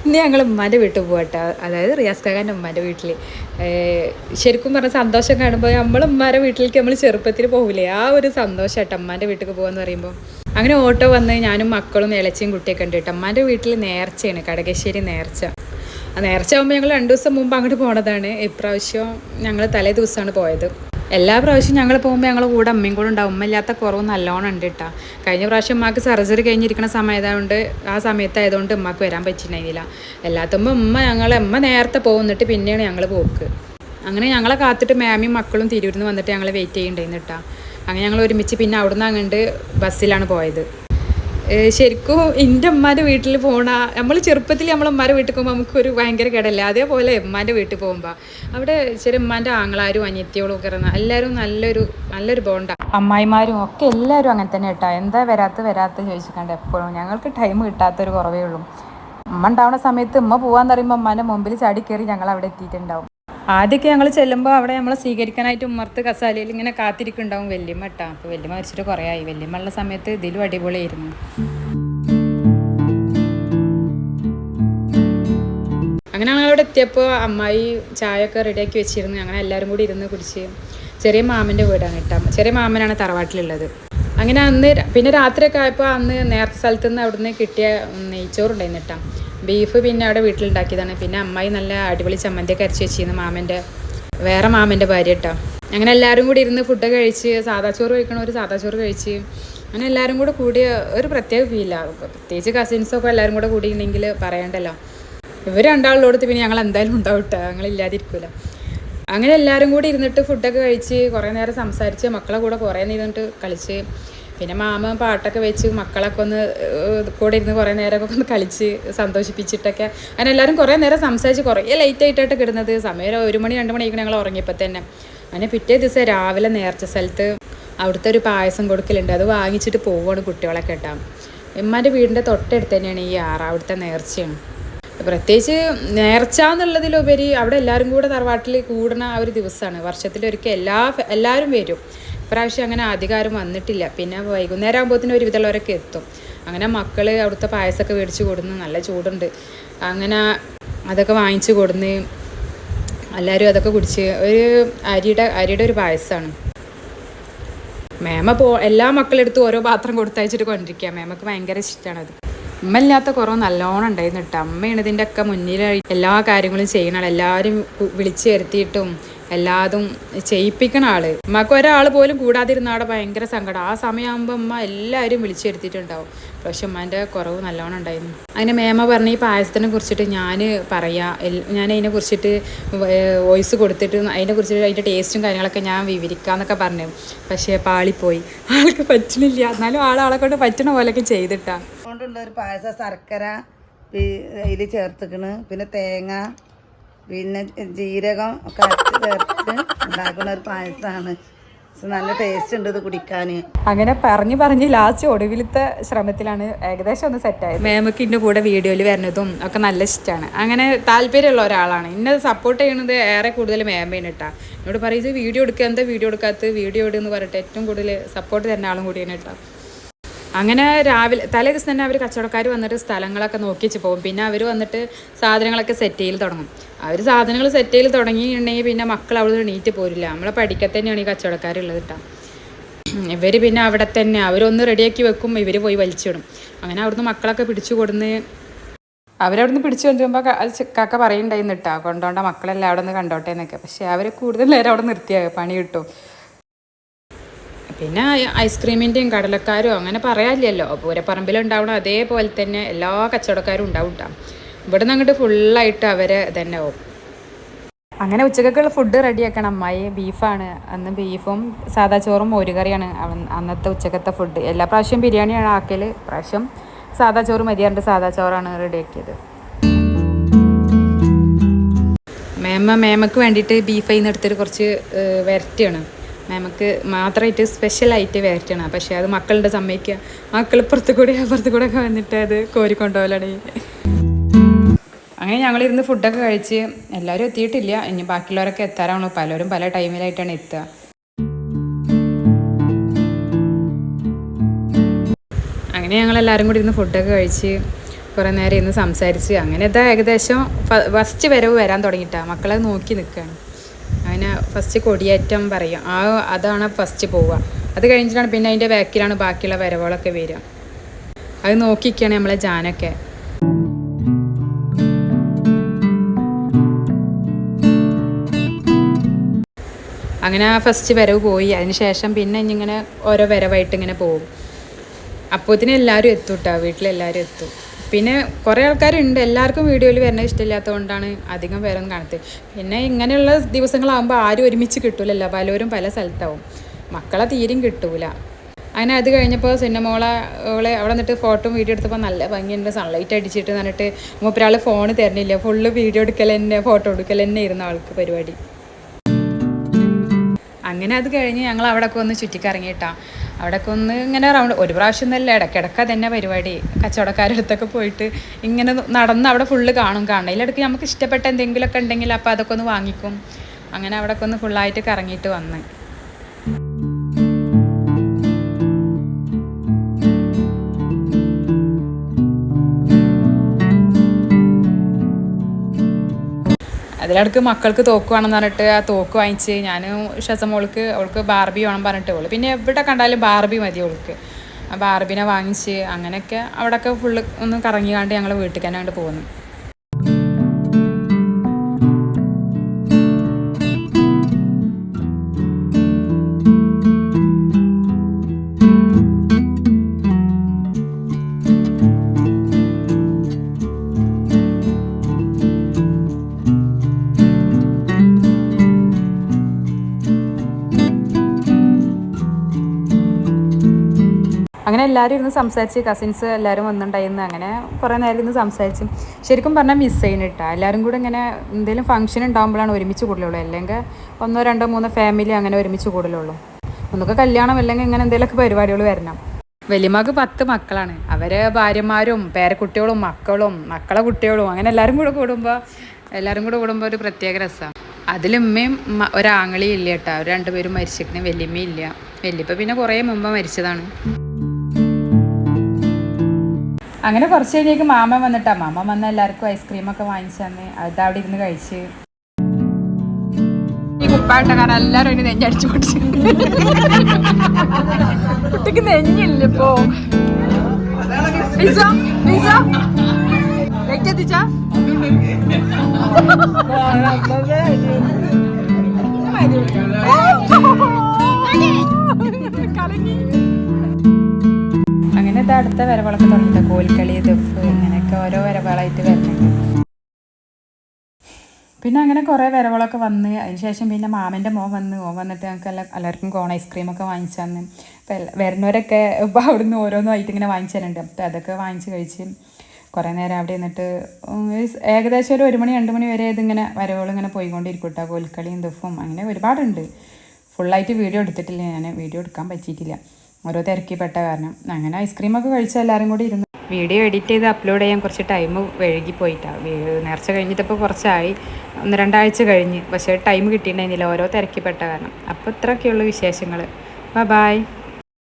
ഇന്ന് ഞങ്ങൾ ഉമ്മാൻ്റെ വീട്ടിൽ പോകട്ടെ, അതായത് റിയാസ് കാക്കാൻ്റെ ഉമ്മാൻ്റെ വീട്ടിൽ. ശരിക്കും പറഞ്ഞ സന്തോഷം കാണുമ്പോൾ നമ്മൾ ഉമ്മാരുടെ വീട്ടിലേക്ക് നമ്മൾ ചെറുപ്പത്തിൽ പോകില്ലേ, ആ ഒരു സന്തോഷം കേട്ടോ ഉമ്മാൻ്റെ വീട്ടിൽ പോകുകയെന്ന് പറയുമ്പോൾ. അങ്ങനെ ഓട്ടോ വന്ന് ഞാനും മക്കളും ഇളച്ചിയും കുട്ടിയൊക്കെ ഉണ്ട് കേട്ടോ. ഉമ്മാൻ്റെ വീട്ടിൽ നേർച്ചയാണ്, കടകശ്ശേരി നേർച്ച. ആ നേർച്ച ആകുമ്പോൾ ഞങ്ങൾ 2 ദിവസം മുമ്പ് അങ്ങോട്ട് പോണതാണ്. ഇപ്രാവശ്യം ഞങ്ങൾ തലേ ദിവസമാണ് പോയത്. എല്ലാ പ്രാവശ്യവും ഞങ്ങൾ പോകുമ്പോൾ ഞങ്ങൾ കൂടെ അമ്മയും കൂടെ ഉണ്ടാവും. ഉമ്മ ഇല്ലാത്ത കുറവ് നല്ലോണം ഉണ്ട് കേട്ടോ. കഴിഞ്ഞ പ്രാവശ്യം ഉമ്മാക്ക് സർജറി കഴിഞ്ഞിരിക്കുന്ന സമയത്തായതുകൊണ്ട് ആ സമയത്തായതുകൊണ്ട് ഉമ്മാക്ക് വരാൻ പറ്റിയിട്ടുണ്ടായിരുന്നില്ല. എല്ലാത്തുമ്പോൾ ഉമ്മ നേരത്തെ പോകുന്നിട്ട് പിന്നെയാണ് ഞങ്ങൾ പോക്ക്. അങ്ങനെ ഞങ്ങളെ കാത്തിട്ട് മാമിയും മക്കളും തിരൂരിന്ന് വന്നിട്ട് ഞങ്ങൾ വെയിറ്റ് ചെയ്യുന്നുണ്ടായിരുന്നു കേട്ടോ. അങ്ങനെ ഞങ്ങൾ ഒരുമിച്ച് പിന്നെ അവിടുന്ന് അങ്ങോട്ട് ബസ്സിലാണ് പോയത്. ശരിക്കും എൻ്റെ ഉമ്മാൻ്റെ വീട്ടിൽ പോകണ, നമ്മൾ ചെറുപ്പത്തിൽ നമ്മളമ്മമാരുടെ വീട്ടിൽ പോകുമ്പോൾ നമുക്കൊരു ഭയങ്കര കിടല്ല. അതേപോലെ ഉമ്മാൻ്റെ വീട്ടിൽ പോകുമ്പോൾ അവിടെ ചെറിയ ഉമ്മാൻ്റെ ആങ്ങളാരും അനിയത്തിയോളും ഒക്കെ എല്ലാവരും നല്ലൊരു ബോണ്ടാണ്. അമ്മായിമാരും ഒക്കെ എല്ലാവരും അങ്ങനെ തന്നെ കേട്ടോ. എന്താ വരാത്ത ചോദിച്ചിട്ടുണ്ട് എപ്പോഴും. ഞങ്ങൾക്ക് ടൈം കിട്ടാത്തൊരു കുറവേ ഉള്ളൂ. ഉമ്മ ഉണ്ടാവുന്ന സമയത്ത് ഉമ്മ പോകാൻ പറയുമ്പോൾ ഉമ്മാൻ്റെ മുമ്പിൽ ചാടി കയറി ഞങ്ങൾ അവിടെ എത്തിയിട്ടുണ്ടാവും. ആദ്യമൊക്കെ ഞങ്ങൾ ചെല്ലുമ്പോൾ അവിടെ നമ്മളെ സ്വീകരിക്കാനായിട്ട് ഉമ്മർത്ത് കസാലയിൽ ഇങ്ങനെ കാത്തിരിക്കുന്നുണ്ടാവും വല്യമ്മ കേട്ടോ. അപ്പോൾ വല്യമ്മ മരിച്ചിട്ട് കുറേ ആയി. വല്യമ്മ ഉള്ള സമയത്ത് ഇതിലും അടിപൊളിയായിരുന്നു. അങ്ങനെ ഞങ്ങളവിടെ എത്തിയപ്പോൾ അമ്മായി ചായയൊക്കെ റെഡിയാക്കി വെച്ചിരുന്നു. അങ്ങനെ എല്ലാവരും കൂടി ഇരുന്ന് കുടിച്ച്. ചെറിയ മാമൻ്റെ വീടാണ് കേട്ടോ. ചെറിയ മാമനാണ് തറവാട്ടിലുള്ളത്. അങ്ങനെ അന്ന് പിന്നെ രാത്രിയൊക്കെ ആയപ്പോൾ അന്ന് നേരത്തെ സ്ഥലത്തു നിന്ന് അവിടുന്ന് കിട്ടിയ നെയ്ച്ചോറുണ്ടായിരുന്നു കേട്ടോ. ബീഫ് പിന്നെ അവിടെ വീട്ടിലുണ്ടാക്കിയതാണ്. പിന്നെ അമ്മായി നല്ല അടിപൊളി ചമ്മന്തിയൊക്കെ അരച്ച് വെച്ചിരുന്നു വേറെ മാമൻ്റെ ഭാര്യ കേട്ടോ. അങ്ങനെ എല്ലാവരും കൂടി ഇരുന്ന് ഫുഡ് കഴിച്ച്, സാദാ ചോറ് കഴിക്കണ ഒരു സാദാ ചോറ് കഴിച്ച്, അങ്ങനെ എല്ലാവരും കൂടെ കൂടിയ ഒരു പ്രത്യേക ഫീലാണ്. പ്രത്യേകിച്ച് കസിൻസൊക്കെ എല്ലാവരും കൂടെ കൂടിയിട്ടുണ്ടെങ്കിൽ പറയണ്ടല്ലോ. ഇവർ രണ്ടാളിലോടത്ത് പിന്നെ ഞങ്ങൾ എന്തായാലും ഉണ്ടാവും കേട്ടോ, ഞങ്ങളില്ലാതിരിക്കില്ല. അങ്ങനെ എല്ലാവരും കൂടി ഇരുന്നിട്ട് ഫുഡൊക്കെ കഴിച്ച് കുറേ നേരം സംസാരിച്ച്, മക്കളെ കൂടെ കുറേ നേരിട്ട് കളിച്ച്, പിന്നെ മാമ പാട്ടൊക്കെ വെച്ച് മക്കളൊക്കെ ഒന്ന് കൂടെ ഇരുന്ന് കുറേ നേരമൊക്കെ ഒന്ന് കളിച്ച് സന്തോഷിപ്പിച്ചിട്ടൊക്കെ അങ്ങനെ എല്ലാവരും കുറേ നേരം സംസാരിച്ച് കുറേ ലേറ്റായിട്ടായിട്ട് കിടന്നത്. സമയം 1 മണി 2 മണിയൊക്കെ ഞങ്ങൾ ഉറങ്ങിയപ്പോൾ തന്നെ. അങ്ങനെ പിറ്റേ ദിവസം രാവിലെ നേർച്ച സ്ഥലത്ത് അവിടുത്തെ ഒരു പായസം കൊടുക്കലുണ്ട്. അത് വാങ്ങിച്ചിട്ട് പോവുകയാണ് കുട്ടികളൊക്കെ കേട്ടോ. ഉമ്മാൻ്റെ വീടിൻ്റെ തൊട്ടടുത്ത് തന്നെയാണ് ഈ അവിടുത്തെ നേർച്ചയാണ്. പ്രത്യേകിച്ച് നേർച്ച എന്നുള്ളതിലുപരി അവിടെ എല്ലാവരും കൂടെ തറവാട്ടിൽ കൂടുന്ന ആ ഒരു ദിവസമാണ്. വർഷത്തിലൊരിക്കൽ എല്ലാവരും വരും. ഇപ്രാവശ്യം അങ്ങനെ അധികാരം വന്നിട്ടില്ല. പിന്നെ വൈകുന്നേരം ആകുമ്പോഴത്തേനും ഒരു വിധമുള്ളവരൊക്കെ എത്തും. അങ്ങനെ മക്കൾ അവിടുത്തെ പായസമൊക്കെ മേടിച്ച് കൊടുന്ന്, നല്ല ചൂടുണ്ട്. അങ്ങനെ അതൊക്കെ വാങ്ങിച്ച് കൊടുന്ന് എല്ലാവരും അതൊക്കെ കുടിച്ച്. ഒരു അരിയുടെ ഒരു പായസമാണ്. എല്ലാ മക്കളെടുത്ത് ഓരോ പാത്രം കൊടുത്തയച്ചിട്ട് കൊണ്ടിരിക്കുക. മേമക്ക് ഭയങ്കര ഇഷ്ടമാണത്. ഉമ്മ ഇല്ലാത്ത കുറവ് നല്ലോണം ഉണ്ടായിരുന്നു കേട്ടോ. അമ്മയാണ് ഇതിൻ്റെ ഒക്കെ മുന്നിലായി എല്ലാ കാര്യങ്ങളും ചെയ്യണം. എല്ലാവരും വിളിച്ച് വരുത്തിയിട്ടും എല്ലാതും ചെയ്യിപ്പിക്കണ ആള്. ഉമ്മക്ക് ഒരാൾ പോലും കൂടാതിരുന്ന അവിടെ ഭയങ്കര സങ്കടം. ആ സമയമാകുമ്പോൾ ഉമ്മ എല്ലാവരും വിളിച്ചു വരുത്തിയിട്ടുണ്ടാവും. പക്ഷെ ഉമ്മാൻ്റെ കുറവ് നല്ലോണം ഉണ്ടായിരുന്നു. അങ്ങനെ മേമ പറഞ്ഞ ഈ പായസത്തിനെ കുറിച്ചിട്ട് ഞാൻ അതിനെ കുറിച്ചിട്ട് വോയിസ് കൊടുത്തിട്ട് അതിനെക്കുറിച്ചിട്ട് അതിൻ്റെ ടേസ്റ്റും കാര്യങ്ങളൊക്കെ ഞാൻ വിവരിക്കാമെന്നൊക്കെ പറഞ്ഞു. പക്ഷേ പാളിപ്പോയി. ആൾക്ക് പറ്റണില്ല. എന്നാലും ആളെ കൊണ്ട് പറ്റണ പോലെയൊക്കെ ചെയ്തിട്ടാ. കൊണ്ടുള്ള ഒരു പായസം ശർക്കര ഇതിൽ ചേർത്തിക്കണ്, പിന്നെ തേങ്ങ, പിന്നെ ജീരകം ഒക്കെ അരച്ച് ചേർത്ത് ഉണ്ടാക്കുന്ന ഒരു പായസമാണ്. നല്ല ടേസ്റ്റ് ഉണ്ട് ഇത് കുടിക്കാൻ. അങ്ങനെ പറഞ്ഞ് ലാസ്റ്റ് ഒടുവിലത്തെ ശ്രമത്തിലാണ് ഏകദേശം ഒന്ന് സെറ്റായത്. മേമക്ക് ഇൻ്റെ കൂടെ വീഡിയോയിൽ വരുന്നതും ഒക്കെ നല്ല ഇഷ്ടമാണ്. അങ്ങനെ താല്പര്യമുള്ള ഒരാളാണ്. ഇന്നത് സപ്പോർട്ട് ചെയ്യുന്നത് ഏറെ കൂടുതൽ മേമയാണ് കേട്ടോ. എന്നോട് പറയും ഇത് വീഡിയോ എടുക്കുക, എന്താ വീഡിയോ എടുക്കാത്ത, വീഡിയോ ഇടുന്ന് പറഞ്ഞിട്ട് ഏറ്റവും കൂടുതൽ സപ്പോർട്ട് തരുന്ന ആളും കൂടിയാണ് കേട്ടോ. അങ്ങനെ തലേ ദിവസം തന്നെ അവർ കച്ചവടക്കാർ വന്നിട്ട് സ്ഥലങ്ങളൊക്കെ നോക്കിച്ച് പോകും. പിന്നെ അവർ വന്നിട്ട് സാധനങ്ങളൊക്കെ സെറ്റ് ചെയ്ത് തുടങ്ങും. അവർ സാധനങ്ങൾ സെറ്റ് ചെയ്ത് തുടങ്ങിയിട്ടുണ്ടെങ്കിൽ പിന്നെ മക്കൾ അവിടെ എണീറ്റ് പോരില്ല. നമ്മളെ പഠിക്കത്ത് തന്നെയാണ് ഈ കച്ചവടക്കാരുള്ളത് കേട്ടോ. ഇവർ പിന്നെ അവിടെ തന്നെ അവരൊന്ന് റെഡിയാക്കി വെക്കും, ഇവർ പോയി വലിച്ചിടും. അങ്ങനെ അവിടുന്ന് മക്കളൊക്കെ അവരവിടുന്ന് പിടിച്ചു കൊണ്ടുവരുമ്പോൾ കാക്ക പറയുന്നുണ്ടായിരുന്നു കേട്ടോ, കൊണ്ടോണ്ട മക്കളെല്ലാം അവിടെ നിന്ന് കണ്ടോട്ടെ എന്നൊക്കെ. പക്ഷേ അവർ കൂടുതൽ നേരം അവിടെ നിർത്തിയാൽ പണി കിട്ടും. പിന്നെ ഐസ്ക്രീമിൻ്റെയും കടലക്കാരും അങ്ങനെ പറയാനില്ലല്ലോ. പൂരപ്പറമ്പിലുണ്ടാവണം അതേപോലെ തന്നെ എല്ലാ കച്ചവടക്കാരും ഉണ്ടാവും കേട്ടോ. ഇവിടെ നിന്ന് അങ്ങോട്ട് ഫുള്ളായിട്ട് അവർ തന്നെ ആവും. അങ്ങനെ ഉച്ചക്കൊക്കെയുള്ള ഫുഡ് റെഡിയാക്കണം. അമ്മായി ബീഫാണ്. അന്ന് ബീഫും സാദാ ചോറും മോരുകറിയാണ് അന്നത്തെ ഉച്ചക്കത്തെ ഫുഡ്. എല്ലാ പ്രാവശ്യവും ബിരിയാണിയാണ് ആക്കൽ. പ്രാവശ്യം സാദാ ചോറ് മതിയാണ്ട് സാദാ ചോറാണ് റെഡിയാക്കിയത്. മേമക്ക് വേണ്ടിയിട്ട് ബീഫിൽ നിന്ന് എടുത്തിട്ട് കുറച്ച് വരട്ടിയാണ്. നമുക്ക് മാത്രമായിട്ട് സ്പെഷ്യലായിട്ട് വരട്ടണം. പക്ഷേ അത് മക്കളുടെ സമ്മതിക്കുക. മക്കൾ അപ്പുറത്ത് കൂടെ ഒക്കെ വന്നിട്ട് അത് കോരിക്കൊണ്ടുപോകലാണ്. അങ്ങനെ ഞങ്ങളിരുന്ന് ഫുഡൊക്കെ കഴിച്ച് എല്ലാവരും എത്തിയിട്ടില്ല. ഇനി ബാക്കിയുള്ളവരൊക്കെ എത്താറാണല്ലോ. പലരും പല ടൈമിലായിട്ടാണ് എത്തുക. അങ്ങനെ ഞങ്ങളെല്ലാവരും കൂടി ഇരുന്ന് ഫുഡൊക്കെ കഴിച്ച് കുറേ നേരം ഇന്ന് സംസാരിച്ച് അങ്ങനെ ഇതാ ഏകദേശം ഫസ്റ്റ് വരവ് വരാൻ തുടങ്ങിയിട്ടാണ്. മക്കളെ നോക്കി നിൽക്കുകയാണ്. അങ്ങനെ ഫസ്റ്റ് കൊടിയേറ്റം പറയും, അതാണ് ഫസ്റ്റ് പോവുക. അത് കഴിഞ്ഞിട്ടാണ് പിന്നെ അതിൻ്റെ ബാക്കിലാണ് ബാക്കിയുള്ള വരവുകളൊക്കെ വരിക. അത് നോക്കിയിരിക്കുകയാണ് നമ്മളെ ജാനൊക്കെ. അങ്ങനെ ആ ഫസ്റ്റ് വരവ് പോയി. അതിന് ശേഷം പിന്നെ ഇങ്ങനെ ഓരോ വരവായിട്ട് ഇങ്ങനെ പോകും. അപ്പോഴത്തേനും എല്ലാവരും എത്തും കേട്ടോ, വീട്ടിലെല്ലാവരും എത്തും. പിന്നെ കുറേ ആൾക്കാരുണ്ട്, എല്ലാവർക്കും വീഡിയോയിൽ വരുന്നത് ഇഷ്ടമില്ലാത്തതുകൊണ്ടാണ് അധികം പേരൊന്നും കാണുന്നത്. പിന്നെ ഇങ്ങനെയുള്ള ദിവസങ്ങളാകുമ്പോൾ ആരും ഒരുമിച്ച് കിട്ടൂലല്ലോ, പലരും പല സ്ഥലത്താവും, മക്കളെ തീരും കിട്ടൂല. അങ്ങനെ അത് കഴിഞ്ഞപ്പോൾ സിനിമോളെ അവിടെ നിന്നിട്ട് ഫോട്ടോ വീഡിയോ എടുത്തപ്പോൾ നല്ല ഭംഗിയുണ്ട്, സൺലൈറ്റ് അടിച്ചിട്ട് എന്നിട്ട് മൂപ്പരാൾ ഫോൺ തരുന്നില്ല, ഫുള്ള് വീഡിയോ എടുക്കൽ തന്നെ ഫോട്ടോ എടുക്കൽ തന്നെ ഇരുന്ന ആൾക്ക് പരിപാടി. അങ്ങനെ അത് കഴിഞ്ഞ് ഞങ്ങൾ അവിടെയൊക്കെ ഒന്ന് ചുറ്റിക്കറങ്ങിയിട്ടാണ്. അവിടെയൊക്കെ ഒന്ന് ഇങ്ങനെ റൗണ്ട്, ഒരു പ്രാവശ്യം ഒന്നല്ല, ഇടയ്ക്കിടയ്ക്ക് തന്നെ പരിപാടി. കച്ചവടക്കാരുടെ അടുത്തൊക്കെ പോയിട്ട് ഇങ്ങനെ നടന്ന് അവിടെ ഫുള്ള് കാണും. അതിലിടയ്ക്ക് നമുക്ക് ഇഷ്ടപ്പെട്ട എന്തെങ്കിലുമൊക്കെ ഉണ്ടെങ്കിൽ അപ്പോൾ അതൊക്കെ ഒന്ന് വാങ്ങിക്കും. അങ്ങനെ അവിടെയൊക്കെ ഒന്ന് ഫുള്ളായിട്ട് കറങ്ങിയിട്ട് വന്ന്. അതിലിടക്ക് മക്കൾക്ക് തോക്ക് വേണമെന്ന് പറഞ്ഞിട്ട് ആ തോക്ക് വാങ്ങിച്ച് ഞാൻ ഷസമോൾക്ക്, അവൾക്ക് ബാർബി വേണം പറഞ്ഞിട്ട് അവൾ പിന്നെ എവിടെ കണ്ടാലും ബാർബി മതി അവൾക്ക്. ആ ബാർബിനെ വാങ്ങിച്ച് അങ്ങനെയൊക്കെ അവിടെയൊക്കെ ഫുള്ള് ഒന്ന് കറങ്ങിക്കാണ്ട് ഞങ്ങൾ വീട്ടിൽ തന്നെ പോകുന്നു. അങ്ങനെ എല്ലാവരും ഇരുന്ന് സംസാരിച്ച്, കസിൻസ് എല്ലാവരും വന്നിട്ടുണ്ടായിരുന്നു. അങ്ങനെ കുറേ നേരം ഇരുന്ന് സംസാരിച്ച്. ശരിക്കും പറഞ്ഞാൽ മിസ് ചെയ്യുന്നിട്ടാ. എല്ലാവരും കൂടെ ഇങ്ങനെ എന്തെങ്കിലും ഫംഗ്ഷൻ ഉണ്ടാകുമ്പോഴാണ് ഒരുമിച്ച് കൂടുതലുള്ളൂ. അല്ലെങ്കിൽ 1, 2, 3 ഫാമിലി അങ്ങനെ ഒരുമിച്ച് കൂടുതലുള്ളൂ. ഒന്നൊക്കെ കല്യാണം അല്ലെങ്കിൽ ഇങ്ങനെ എന്തെങ്കിലുമൊക്കെ പരിപാടികൾ വരണം. വലിയമ്മക്ക് 10 മക്കളാണ്. അവരെ ഭാര്യമാരും പേരക്കുട്ടികളും മക്കളെ കുട്ടികളും അങ്ങനെ എല്ലാവരും കൂടെ കൂടുമ്പോൾ ഒരു പ്രത്യേക രസമാണ്. അതിലുമ്മയും ഒരാങ്ങളിയും ഇല്ല കേട്ടോ. അവർ 2 പേരും മരിച്ചിരിക്കണേ. വല്യമ്മയും ഇല്ല. വല്യപ്പ പിന്നെ കുറേ മുമ്പ് മരിച്ചതാണ്. അങ്ങനെ കുറച്ച് കഴിഞ്ഞേക്ക് മാമ വന്ന് എല്ലാവർക്കും ഐസ്ക്രീമൊക്കെ വാങ്ങിച്ചു തന്ന് അത് അവിടെ ഇരുന്ന് കഴിച്ച്. ഈ കുപ്പായിട്ട കാരണം എല്ലാവരും അതിന് നെഞ്ഞടിച്ചു പൊടിച്ചു. കുട്ടിക്ക് നെഞ്ഞില്ല ഇപ്പോ. എത്തിച്ചാ അങ്ങനെ ഇത് അടുത്ത വരവുകളൊക്കെ തുടങ്ങിയിട്ട് കോൽക്കളി, ദഫ് ഇങ്ങനെയൊക്കെ ഓരോ വരവുകളായിട്ട് വരുന്നുണ്ട്. പിന്നെ അങ്ങനെ കുറേ വരവുകളൊക്കെ വന്ന് അതിനുശേഷം പിന്നെ മാമൻ്റെ മോൻ വന്നിട്ട് ഞങ്ങൾക്ക് എല്ലാവർക്കും കോൺ ഐസ്ക്രീമൊക്കെ വാങ്ങിച്ചു തന്ന്. അപ്പോൾ വരുന്നവരൊക്കെ ഇപ്പോൾ അവിടുന്ന് ഓരോന്നായിട്ട് ഇങ്ങനെ വാങ്ങിച്ചു തരുന്നുണ്ട്. അപ്പോൾ അതൊക്കെ വാങ്ങിച്ച് കഴിച്ച് കുറേ നേരം അവിടെ നിന്നിട്ട് ഏകദേശം ഒരു 1 മണി 2 മണി വരെ ഇതിങ്ങനെ വരവുകൾ ഇങ്ങനെ പോയിക്കൊണ്ടിരിക്കും കേട്ടോ. കോൽക്കളിയും ദഫും അങ്ങനെ ഒരുപാടുണ്ട്. ഫുള്ളായിട്ട് വീഡിയോ എടുത്തിട്ടില്ല, ഞാൻ വീഡിയോ എടുക്കാൻ പറ്റിയിട്ടില്ല, ഓരോ തിരക്കിപ്പെട്ട കാരണം. അങ്ങനെ ഐസ്ക്രീമൊക്കെ കഴിച്ച് എല്ലാവരും കൂടി ഇരുന്ന് വീഡിയോ എഡിറ്റ് ചെയ്ത് അപ്ലോഡ് ചെയ്യാൻ കുറച്ച് ടൈം വൈകിപ്പോയിട്ടാണ്. നേർച്ച കഴിഞ്ഞിട്ടിപ്പോൾ കുറച്ചായി, 1-2 ആഴ്ച കഴിഞ്ഞ്. പക്ഷേ ടൈം കിട്ടിയിട്ടുണ്ടായിരുന്നില്ല, ഓരോ തിരക്കിപ്പെട്ട കാരണം. അപ്പോൾ ഇത്രയൊക്കെയുള്ള വിശേഷങ്ങൾ. ബൈ.